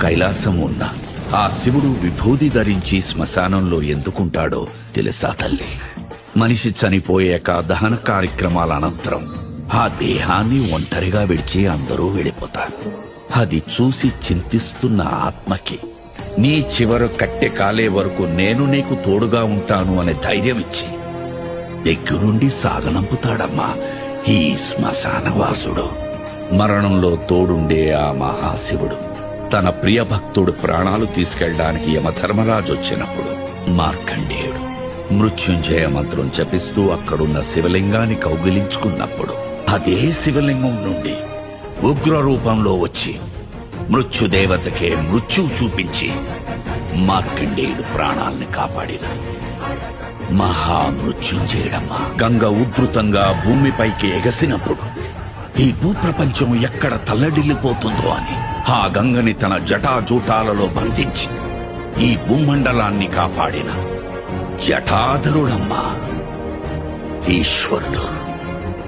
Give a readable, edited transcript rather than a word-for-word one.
కైలాసం ఉన్నా ఆ శివుడు విభూది ధరించి శ్మశానంలో ఎందుకుంటాడో తెలుసా తల్లి? మనిషి చనిపోయాక దహన కార్యక్రమాల అనంతరం ఆ దేహాన్ని ఒంటరిగా విడిచి అందరూ వెళ్ళిపోతారు. అది చూసి చింతిస్తున్న ఆత్మకి నీ చివరు కట్టె కాలే వరకు నేను నీకు తోడుగా ఉంటాను అనే ధైర్యం ఇచ్చి దగ్గరుండి సాగనంపుతాడమ్మా ఈ శ్మశానవాసుడు. మరణంలో తోడుండే ఆ మహాశివుడు తన ప్రియ భక్తుడు ప్రాణాలు తీసుకెళ్లడానికి యమధర్మరాజు వచ్చినప్పుడు మార్కండేయుడు మృత్యుంజయ మంత్రం జపిస్తూ అక్కడున్న శివలింగాన్ని కౌగిలించుకున్నప్పుడు అదే శివలింగం నుండి ఉగ్ర రూపంలో వచ్చి మృత్యుదేవతకే మృత్యువు చూపించి మార్కండేయుడు ప్రాణాల్ని కాపాడిన మహామృత్యుంజయుడమ్మా. గంగ ఉధృతంగా భూమిపైకి ఎగసినప్పుడు ఈ భూప్రపంచం ఎక్కడ తల్లడిల్లిపోతుందో అని ఆ గంగని తన జటాజూటాలలో బంధించి ఈ భూమండలాన్ని కాపాడిన జటాధరుడమ్మా ఈశ్వరుడు.